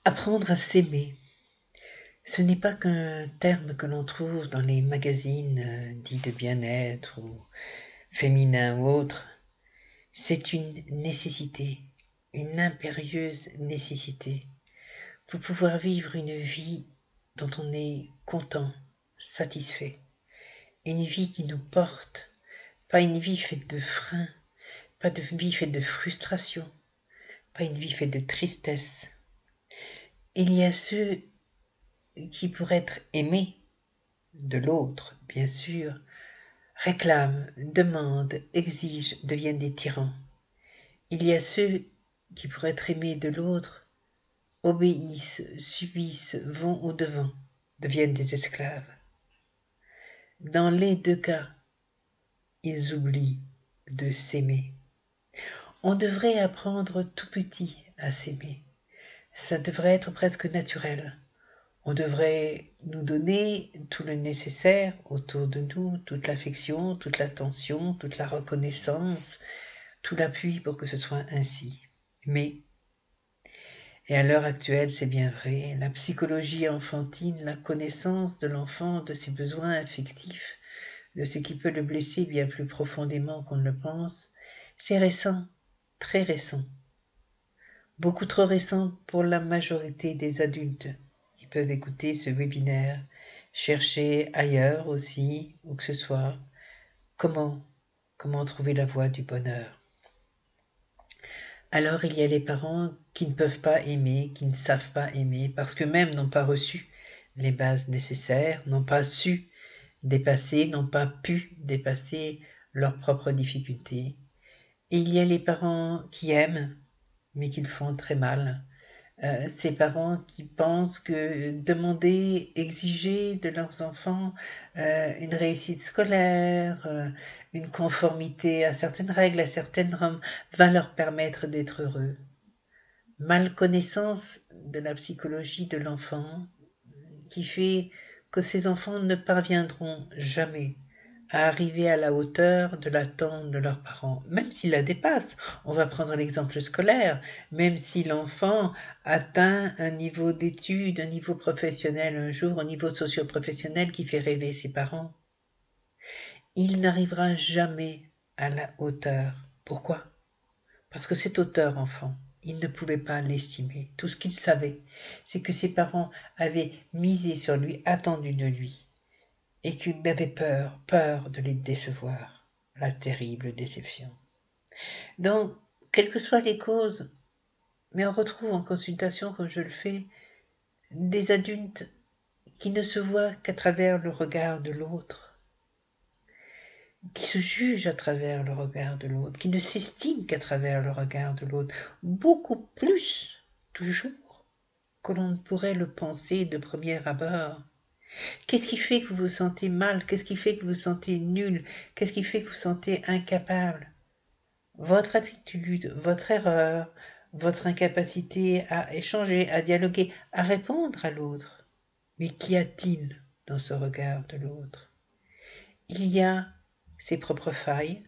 Apprendre à s'aimer, ce n'est pas qu'un terme que l'on trouve dans les magazines dits de bien-être ou féminins ou autres. C'est une nécessité, une impérieuse nécessité pour pouvoir vivre une vie dont on est content, satisfait. Une vie qui nous porte, pas une vie faite de freins, pas de vie faite de frustration, pas une vie faite de tristesse. Il y a ceux qui, pour être aimés de l'autre, bien sûr, réclament, demandent, exigent, deviennent des tyrans. Il y a ceux qui, pour être aimés de l'autre, obéissent, subissent, vont au-devant, deviennent des esclaves. Dans les deux cas, ils oublient de s'aimer. On devrait apprendre tout petit à s'aimer. Ça devrait être presque naturel. On devrait nous donner tout le nécessaire autour de nous, toute l'affection, toute l'attention, toute la reconnaissance, tout l'appui pour que ce soit ainsi. Mais, et à l'heure actuelle c'est bien vrai, la psychologie enfantine, la connaissance de l'enfant, de ses besoins affectifs, de ce qui peut le blesser bien plus profondément qu'on ne le pense, c'est récent, très récent. Beaucoup trop récent pour la majorité des adultes qui peuvent écouter ce webinaire, chercher ailleurs aussi, où que ce soit, comment trouver la voie du bonheur. Alors il y a les parents qui ne peuvent pas aimer, qui ne savent pas aimer, parce qu'eux-mêmes n'ont pas reçu les bases nécessaires, n'ont pas su dépasser, n'ont pas pu dépasser leurs propres difficultés. Et il y a les parents qui aiment, mais qui le font très mal. Ces parents qui pensent que demander, exiger de leurs enfants une réussite scolaire, une conformité à certaines règles, à certaines normes, va leur permettre d'être heureux. Mal connaissance de la psychologie de l'enfant qui fait que ces enfants ne parviendront jamais à arriver à la hauteur de l'attente de leurs parents, même s'ils la dépassent. On va prendre l'exemple scolaire, même si l'enfant atteint un niveau d'études, un niveau professionnel un jour, un niveau socio-professionnel qui fait rêver ses parents, il n'arrivera jamais à la hauteur. Pourquoi? Parce que cet auteur enfant, il ne pouvait pas l'estimer. Tout ce qu'il savait, c'est que ses parents avaient misé sur lui, attendu de lui, et qu'il avait peur de les décevoir. La terrible déception. Donc, quelles que soient les causes, mais on retrouve en consultation, comme je le fais, des adultes qui ne se voient qu'à travers le regard de l'autre, qui se jugent à travers le regard de l'autre, qui ne s'estiment qu'à travers le regard de l'autre, beaucoup plus, toujours, que l'on ne pourrait le penser de premier abord. Qu'est-ce qui fait que vous vous sentez mal? Qu'est-ce qui fait que vous vous sentez nul? Qu'est-ce qui fait que vous vous sentez incapable? Votre attitude, votre erreur, votre incapacité à échanger, à dialoguer, à répondre à l'autre. Mais qu'y a-t-il dans ce regard de l'autre? Il y a ses propres failles,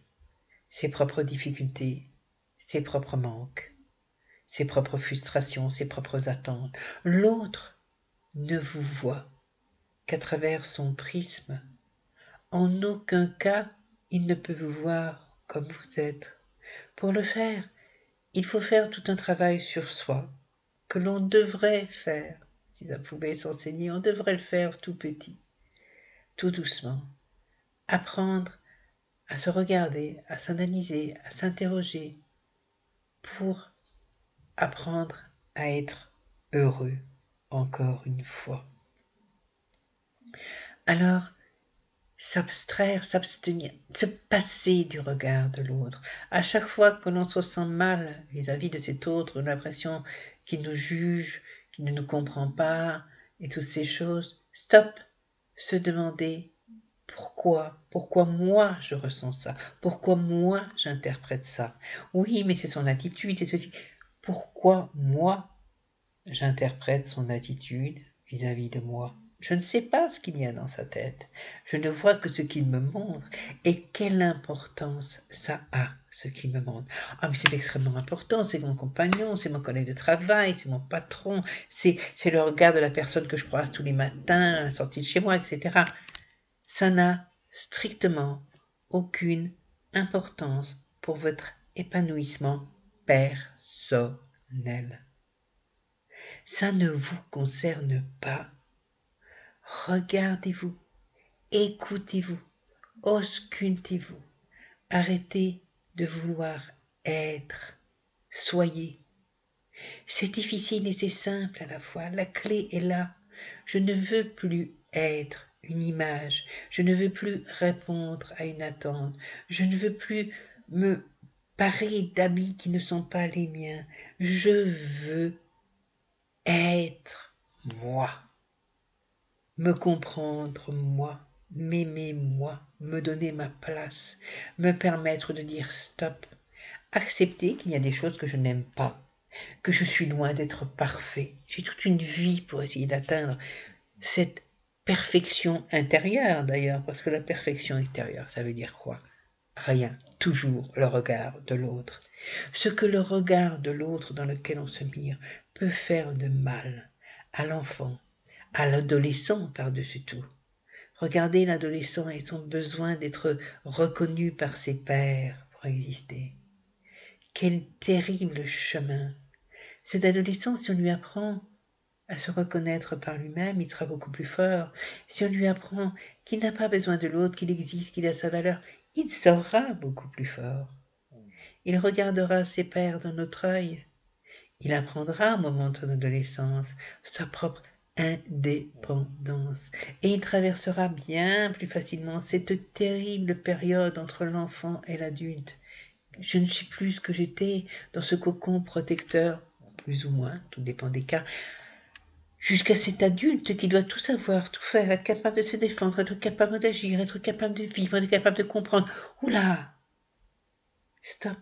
ses propres difficultés, ses propres manques, ses propres frustrations, ses propres attentes. L'autre ne vous voit qu'à travers son prisme. En aucun cas, il ne peut vous voir comme vous êtes. Pour le faire, il faut faire tout un travail sur soi, que l'on devrait faire. Si ça pouvait s'enseigner, on devrait le faire tout petit, tout doucement. Apprendre à se regarder, à s'analyser, à s'interroger, pour apprendre à être heureux, encore une fois. Alors, s'abstraire, s'abstenir, se passer du regard de l'autre. À chaque fois que l'on se sent mal vis-à-vis de cet autre, on a l'impression qu'il nous juge, qu'il ne nous comprend pas, et toutes ces choses, stop, se demander pourquoi moi je ressens ça, pourquoi moi j'interprète ça. Oui, mais c'est son attitude, c'est ceci. Pourquoi moi j'interprète son attitude vis-à-vis de moi? Je ne sais pas ce qu'il y a dans sa tête. Je ne vois que ce qu'il me montre. Et quelle importance ça a, ce qu'il me montre. Ah, mais c'est extrêmement important. C'est mon compagnon, c'est mon collègue de travail, c'est mon patron, c'est le regard de la personne que je croise tous les matins à la sortie de chez moi, etc. Ça n'a strictement aucune importance pour votre épanouissement personnel. Ça ne vous concerne pas. Regardez-vous, écoutez-vous, auscultez-vous. Arrêtez de vouloir être. Soyez. C'est difficile et c'est simple à la fois. La clé est là. Je ne veux plus être une image. Je ne veux plus répondre à une attente. Je ne veux plus me parer d'habits qui ne sont pas les miens. Je veux être moi. Me comprendre moi, m'aimer moi, me donner ma place, me permettre de dire stop, accepter qu'il y a des choses que je n'aime pas, que je suis loin d'être parfait. J'ai toute une vie pour essayer d'atteindre cette perfection intérieure d'ailleurs, parce que la perfection extérieure, ça veut dire quoi? Rien, toujours le regard de l'autre. Ce que le regard de l'autre dans lequel on se mire peut faire de mal à l'enfant, à l'adolescent par-dessus tout. Regardez l'adolescent et son besoin d'être reconnu par ses pairs pour exister. Quel terrible chemin. Cet adolescent, si on lui apprend à se reconnaître par lui-même, il sera beaucoup plus fort. Si on lui apprend qu'il n'a pas besoin de l'autre, qu'il existe, qu'il a sa valeur, il sera beaucoup plus fort. Il regardera ses pairs dans notre œil. Il apprendra au moment de son adolescence sa propre indépendance. Et il traversera bien plus facilement cette terrible période entre l'enfant et l'adulte. Je ne suis plus ce que j'étais dans ce cocon protecteur, plus ou moins, tout dépend des cas, jusqu'à cet adulte qui doit tout savoir, tout faire, être capable de se défendre, être capable d'agir, être capable de vivre, être capable de comprendre. Oula! Stop!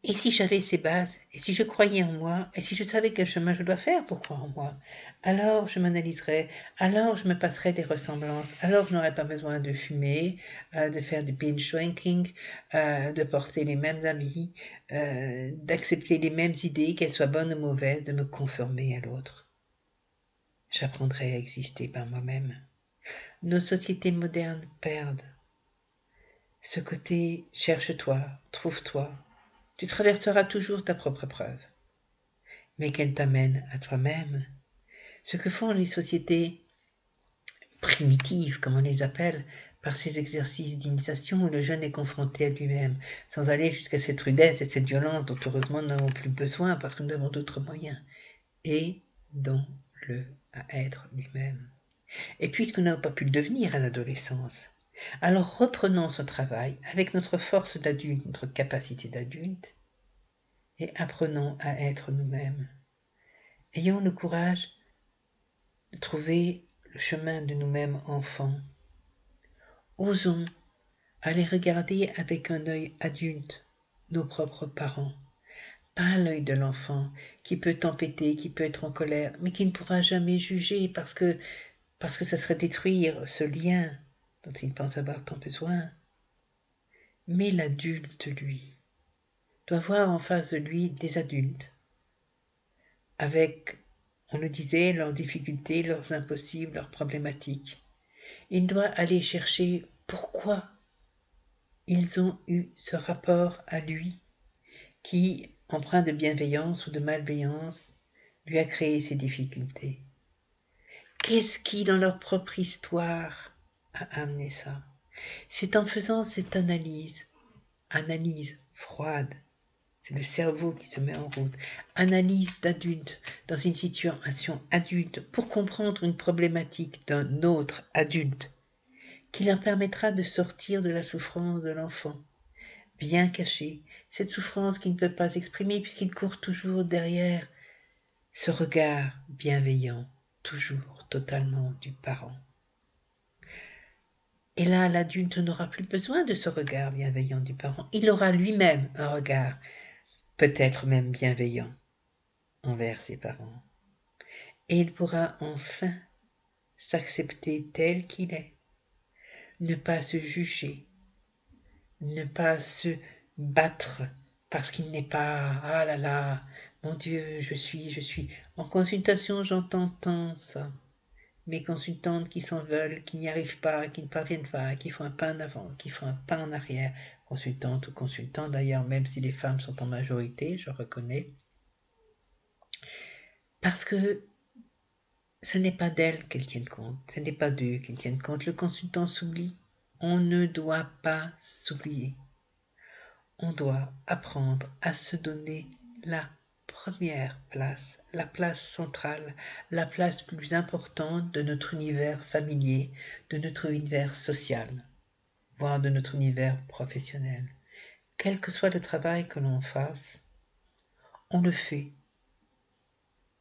Et si j'avais ces bases, et si je croyais en moi, et si je savais quel chemin je dois faire pour croire en moi, alors je m'analyserais, alors je me passerais des ressemblances, alors je n'aurais pas besoin de fumer, de faire du binge drinking, de porter les mêmes habits, d'accepter les mêmes idées, qu'elles soient bonnes ou mauvaises, de me conformer à l'autre. J'apprendrai à exister par moi-même. Nos sociétés modernes perdent ce côté cherche-toi, trouve-toi. Tu traverseras toujours ta propre preuve, mais qu'elle t'amène à toi-même. Ce que font les sociétés primitives, comme on les appelle, par ces exercices d'initiation où le jeune est confronté à lui-même, sans aller jusqu'à cette rudesse et cette violence dont heureusement nous n'avons plus besoin parce que nous avons d'autres moyens. Aidons-le à être lui-même. Et puisque nous n'avons pas pu le devenir à l'adolescence, alors reprenons ce travail avec notre force d'adulte, notre capacité d'adulte, et apprenons à être nous-mêmes. Ayons le courage de trouver le chemin de nous-mêmes enfants. Osons aller regarder avec un œil adulte nos propres parents, pas l'œil de l'enfant qui peut tempêter, qui peut être en colère, mais qui ne pourra jamais juger parce que ça serait détruire ce lien dont il pense avoir tant besoin. Mais l'adulte, lui, doit voir en face de lui des adultes, avec, on le disait, leurs difficultés, leurs impossibles, leurs problématiques. Il doit aller chercher pourquoi ils ont eu ce rapport à lui qui, empreint de bienveillance ou de malveillance, lui a créé ces difficultés. Qu'est-ce qui, dans leur propre histoire, a amené ça? C'est en faisant cette analyse froide, c'est le cerveau qui se met en route, analyse d'adulte dans une situation adulte pour comprendre une problématique d'un autre adulte qui leur permettra de sortir de la souffrance de l'enfant, bien cachée, cette souffrance qu'il ne peut pas exprimer puisqu'il court toujours derrière ce regard bienveillant, toujours totalement du parent. Et là, l'adulte n'aura plus besoin de ce regard bienveillant du parent. Il aura lui-même un regard, peut-être même bienveillant, envers ses parents. Et il pourra enfin s'accepter tel qu'il est, ne pas se juger, ne pas se battre parce qu'il n'est pas, ah là là, mon Dieu, je suis. En consultation, j'entends tant ça. Mes consultantes qui s'en veulent, qui n'y arrivent pas, qui ne parviennent pas, qui font un pas en avant, qui font un pas en arrière, consultantes ou consultants d'ailleurs, même si les femmes sont en majorité, je reconnais, parce que ce n'est pas d'elles qu'elles tiennent compte, ce n'est pas d'eux qu'elles tiennent compte. Le consultant s'oublie, on ne doit pas s'oublier. On doit apprendre à se donner la première place, la place centrale, la place plus importante de notre univers familier, de notre univers social, voire de notre univers professionnel. Quel que soit le travail que l'on fasse, on le fait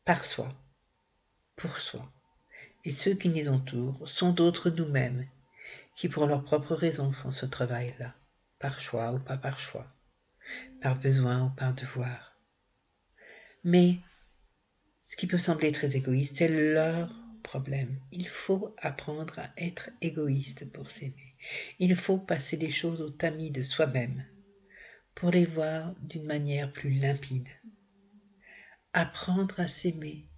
par soi, pour soi. Et ceux qui nous entourent sont d'autres nous-mêmes, qui pour leurs propres raisons font ce travail-là, par choix ou pas par choix, par besoin ou par devoir. Mais ce qui peut sembler très égoïste, c'est leur problème. Il faut apprendre à être égoïste pour s'aimer. Il faut passer les choses au tamis de soi-même pour les voir d'une manière plus limpide. Apprendre à s'aimer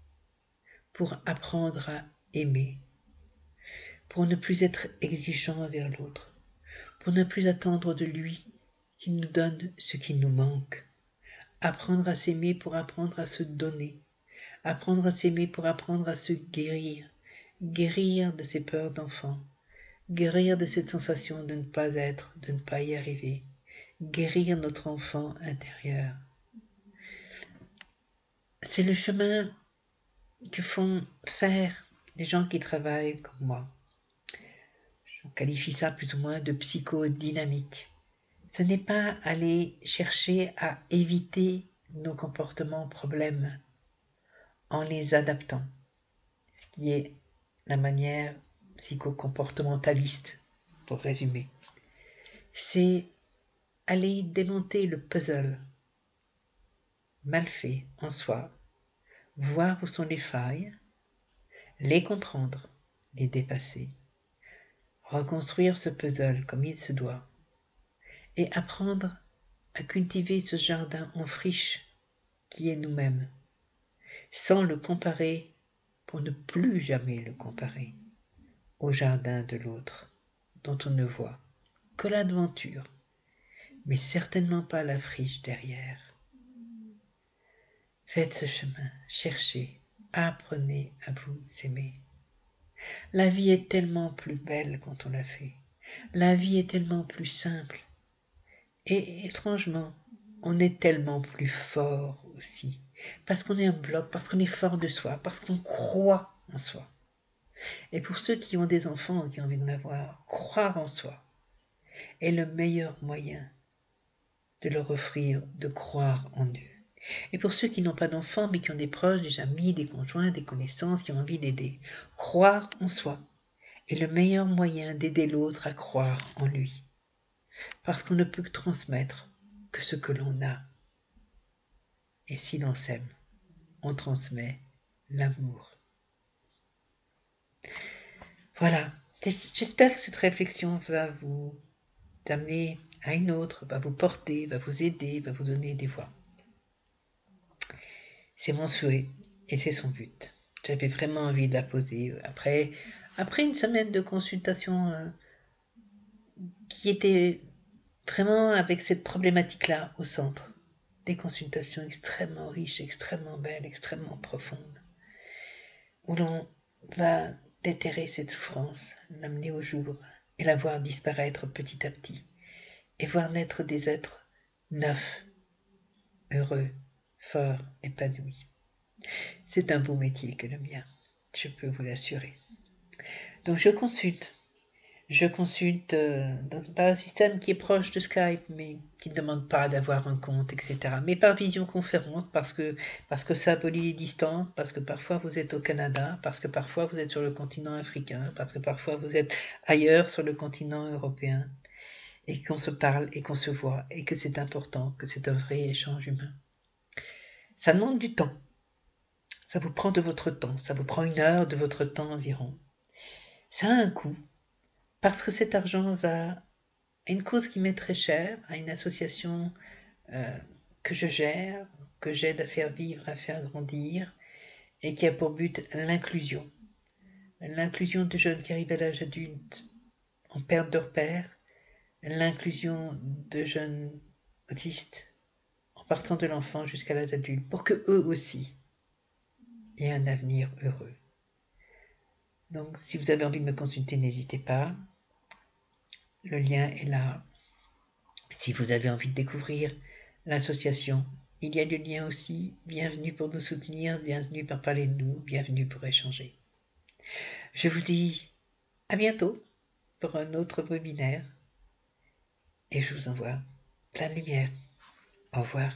pour apprendre à aimer. Pour ne plus être exigeant envers l'autre. Pour ne plus attendre de lui qu'il nous donne ce qui nous manque. Apprendre à s'aimer pour apprendre à se donner. Apprendre à s'aimer pour apprendre à se guérir. Guérir de ses peurs d'enfant. Guérir de cette sensation de ne pas être, de ne pas y arriver. Guérir notre enfant intérieur. C'est le chemin que font faire les gens qui travaillent comme moi. Je qualifie ça plus ou moins de psychodynamique. Ce n'est pas aller chercher à éviter nos comportements problèmes en les adaptant, ce qui est la manière psychocomportementaliste, pour résumer. C'est aller démonter le puzzle mal fait en soi, voir où sont les failles, les comprendre, les dépasser, reconstruire ce puzzle comme il se doit, et apprendre à cultiver ce jardin en friche qui est nous-mêmes, sans le comparer pour ne plus jamais le comparer au jardin de l'autre, dont on ne voit que l'aventure, mais certainement pas la friche derrière. Faites ce chemin, cherchez, apprenez à vous aimer. La vie est tellement plus belle quand on la fait. La vie est tellement plus simple. Et étrangement, on est tellement plus fort aussi. Parce qu'on est un bloc, parce qu'on est fort de soi, parce qu'on croit en soi. Et pour ceux qui ont des enfants, qui ont envie d'en avoir, croire en soi est le meilleur moyen de leur offrir de croire en eux. Et pour ceux qui n'ont pas d'enfants, mais qui ont des proches, des amis, des conjoints, des connaissances, qui ont envie d'aider, croire en soi est le meilleur moyen d'aider l'autre à croire en lui. Parce qu'on ne peut transmettre que ce que l'on a. Et si l'on s'aime, on transmet l'amour. Voilà, j'espère que cette réflexion va vous amener à une autre, va vous porter, va vous aider, va vous donner des voix. C'est mon souhait et c'est son but. J'avais vraiment envie de la poser après une semaine de consultation qui était vraiment avec cette problématique-là au centre. Des consultations extrêmement riches, extrêmement belles, extrêmement profondes, où l'on va déterrer cette souffrance, l'amener au jour et la voir disparaître petit à petit, et voir naître des êtres neufs, heureux, forts, épanouis. C'est un beau métier que le mien, je peux vous l'assurer. Donc je consulte dans un système qui est proche de Skype, mais qui ne demande pas d'avoir un compte, etc. Mais par visioconférence, parce que ça abolit les distances, parce que parfois vous êtes au Canada, parce que parfois vous êtes sur le continent africain, parce que parfois vous êtes ailleurs sur le continent européen, et qu'on se parle et qu'on se voit, et que c'est important, que c'est un vrai échange humain. Ça demande du temps. Ça vous prend de votre temps, ça vous prend 1 heure de votre temps environ. Ça a un coût, parce que cet argent va à une cause qui m'est très chère, à une association que je gère, que j'aide à faire vivre, à faire grandir, et qui a pour but l'inclusion. L'inclusion de jeunes qui arrivent à l'âge adulte en perte de repères, l'inclusion de jeunes autistes en partant de l'enfant jusqu'à l'âge adulte, pour que eux aussi aient un avenir heureux. Donc, si vous avez envie de me consulter, n'hésitez pas. Le lien est là. Si vous avez envie de découvrir l'association, il y a du lien aussi. Bienvenue pour nous soutenir, bienvenue pour parler de nous, bienvenue pour échanger. Je vous dis à bientôt pour un autre webinaire et je vous envoie plein de lumière. Au revoir.